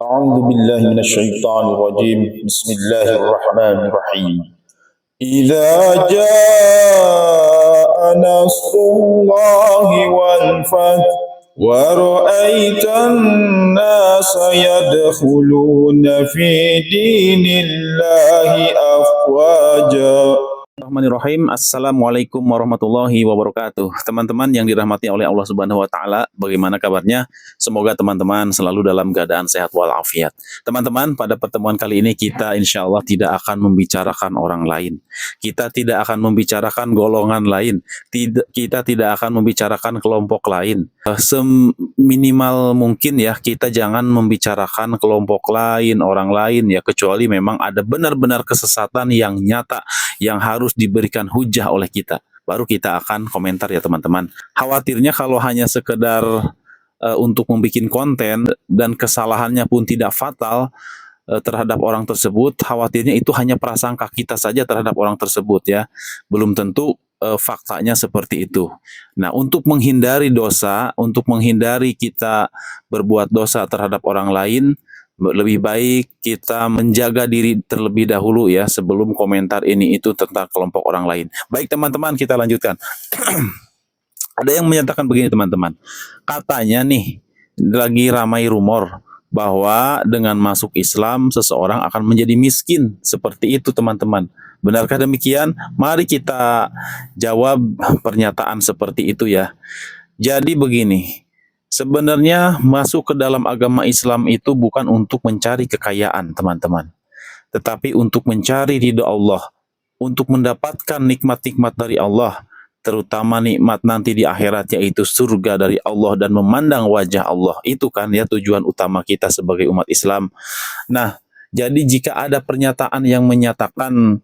أعوذ بالله من الشيطان الرجيم بسم الله الرحمن الرحيم إذا جاء نصر الله والفتح ورأيت الناس يدخلون في دين الله أفواجا. Bismillahirrahmanirrahim. Assalamualaikum warahmatullahi wabarakatuh. Teman-teman yang dirahmati oleh Allah Subhanahu wa taala, bagaimana kabarnya? Semoga teman-teman selalu dalam keadaan sehat walafiat. Teman-teman, pada pertemuan kali ini kita insya Allah tidak akan membicarakan orang lain. Kita tidak akan membicarakan golongan lain. Kita tidak akan membicarakan kelompok lain. Seminimal mungkin ya, kita jangan membicarakan kelompok lain, orang lain ya, kecuali memang ada benar-benar kesesatan yang nyata yang harus diberikan hujah oleh kita. Baru kita akan komentar ya teman-teman. Khawatirnya kalau hanya sekedar untuk membuat konten dan kesalahannya pun tidak fatal terhadap orang tersebut, khawatirnya itu hanya prasangka kita saja terhadap orang tersebut ya. Belum tentu faktanya seperti itu. Nah, untuk menghindari dosa, untuk menghindari kita berbuat dosa terhadap orang lain, lebih baik kita menjaga diri terlebih dahulu ya sebelum komentar ini itu tentang kelompok orang lain. Baik teman-teman, kita lanjutkan. Ada yang menyatakan begini teman-teman. Katanya nih, lagi ramai rumor bahwa dengan masuk Islam seseorang akan menjadi miskin. Seperti itu teman-teman. Benarkah demikian? Mari kita jawab pernyataan seperti itu ya. Jadi begini. Sebenarnya masuk ke dalam agama Islam itu bukan untuk mencari kekayaan, teman-teman. Tetapi untuk mencari ridha Allah, untuk mendapatkan nikmat-nikmat dari Allah, terutama nikmat nanti di akhirat yaitu surga dari Allah dan memandang wajah Allah. Itu kan ya tujuan utama kita sebagai umat Islam. Nah, jadi jika ada pernyataan yang menyatakan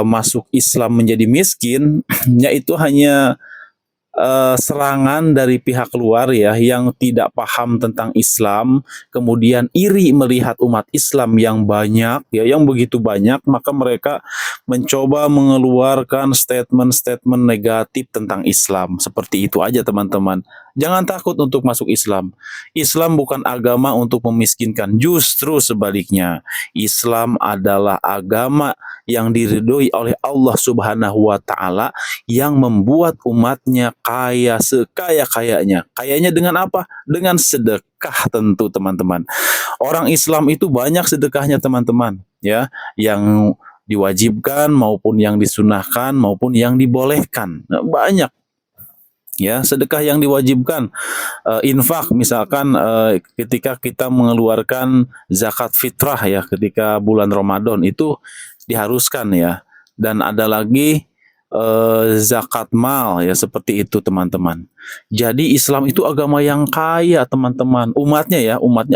masuk Islam menjadi miskin, yaitu hanya serangan dari pihak luar ya yang tidak paham tentang Islam, kemudian iri melihat umat Islam yang banyak ya, yang begitu banyak, maka mereka mencoba mengeluarkan statement-statement negatif tentang Islam. Seperti itu aja teman-teman. Jangan takut untuk masuk Islam. Islam bukan agama untuk memiskinkan, justru sebaliknya. Islam adalah agama yang diridhoi oleh Allah Subhanahu wa taala yang membuat umatnya kaya sekaya-kayanya. Kayanya dengan apa? Dengan sedekah tentu teman-teman. Orang Islam itu banyak sedekahnya teman-teman, ya, yang diwajibkan maupun yang disunahkan maupun yang dibolehkan. Nah, banyak. Ya, sedekah yang diwajibkan, infak misalkan ketika kita mengeluarkan zakat fitrah ya ketika bulan Ramadan itu diharuskan ya. Dan ada lagi zakat mal ya, seperti itu teman-teman. Jadi Islam itu agama yang kaya teman-teman. Umatnya ya, umat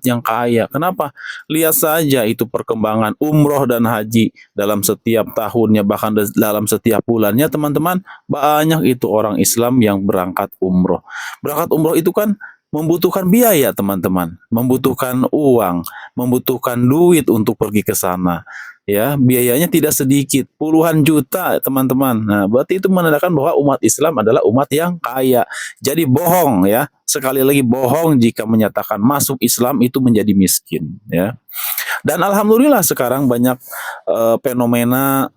yang kaya. Kenapa? Lihat saja itu perkembangan umroh dan haji dalam setiap tahunnya, bahkan dalam setiap bulannya teman-teman. Banyak itu orang Islam yang berangkat umroh. Berangkat umroh itu kan membutuhkan biaya teman-teman, membutuhkan uang, membutuhkan duit untuk pergi ke sana. Ya, biayanya tidak sedikit, puluhan juta teman-teman. Nah, berarti itu menandakan bahwa umat Islam adalah umat yang kaya. Jadi bohong ya, sekali lagi bohong jika menyatakan masuk Islam itu menjadi miskin ya. Dan alhamdulillah sekarang banyak fenomena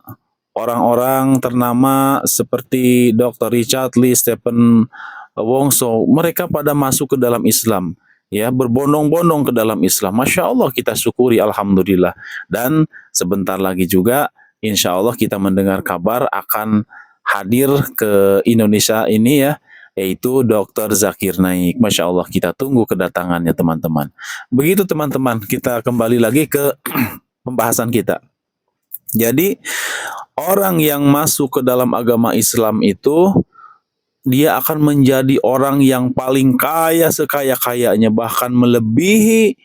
orang-orang ternama seperti Dr. Richard Lee, Stephen Wongso, mereka pada masuk ke dalam Islam. Ya, berbondong-bondong ke dalam Islam. Masya Allah, kita syukuri alhamdulillah. Dan sebentar lagi juga insya Allah kita mendengar kabar akan hadir ke Indonesia ini ya, yaitu Dr. Zakir Naik. Masya Allah, kita tunggu kedatangannya teman-teman. Begitu teman-teman, kita kembali lagi ke pembahasan kita. Jadi orang yang masuk ke dalam agama Islam itu dia akan menjadi orang yang paling kaya sekaya-kayanya, bahkan melebihi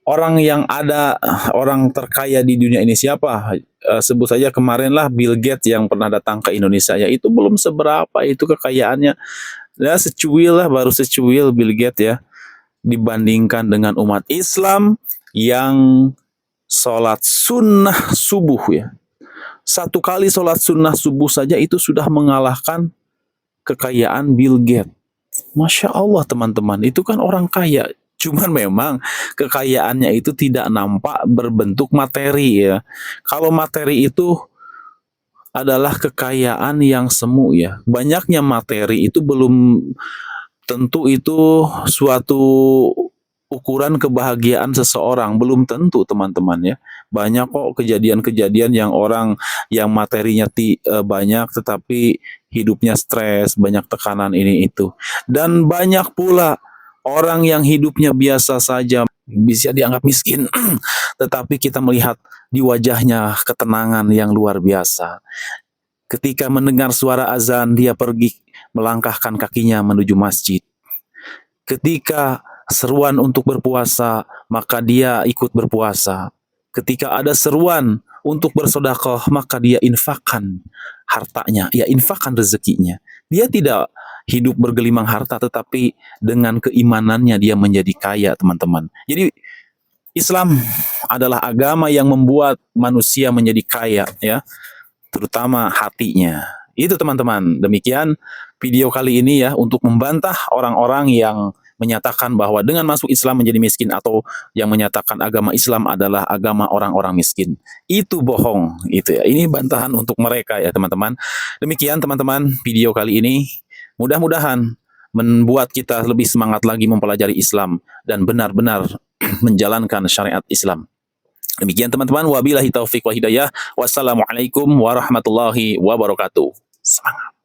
orang yang ada, orang terkaya di dunia ini. Siapa? Sebut saja kemarinlah Bill Gates yang pernah datang ke Indonesia ya, itu belum seberapa itu kekayaannya. Ya secuil lah, baru secuil Bill Gates ya, dibandingkan dengan umat Islam yang sholat sunnah subuh ya. Satu kali sholat sunnah subuh saja itu sudah mengalahkan kekayaan Bill Gates. Masya Allah teman-teman, itu kan orang kaya. Cuman memang kekayaannya itu tidak nampak berbentuk materi ya. Kalau materi itu adalah kekayaan yang semu ya. Banyaknya materi itu belum tentu itu suatu ukuran kebahagiaan seseorang, belum tentu teman-teman ya. Banyak kok kejadian-kejadian yang orang yang materinya banyak tetapi hidupnya stres, banyak tekanan ini itu. Dan banyak pula orang yang hidupnya biasa saja bisa dianggap miskin, tetapi kita melihat di wajahnya ketenangan yang luar biasa. Ketika mendengar suara azan, dia pergi melangkahkan kakinya menuju masjid. Ketika seruan untuk berpuasa, maka dia ikut berpuasa. Ketika ada seruan untuk bersedekah, maka dia infakkan hartanya, ya infakkan rezekinya. Dia tidak hidup bergelimang harta, tetapi dengan keimanannya dia menjadi kaya, teman-teman. Jadi Islam adalah agama yang membuat manusia menjadi kaya, ya, terutama hatinya. Itu teman-teman. Demikian video kali ini ya, untuk membantah orang-orang yang menyatakan bahwa dengan masuk Islam menjadi miskin, atau yang menyatakan agama Islam adalah agama orang-orang miskin. Itu bohong itu ya. Ini bantahan untuk mereka ya teman-teman. Demikian teman-teman video kali ini. Mudah-mudahan membuat kita lebih semangat lagi mempelajari Islam dan benar-benar menjalankan syariat Islam. Demikian teman-teman, wabillahi taufiq wa hidayah. Wassalamualaikum warahmatullahi wabarakatuh. Semangat.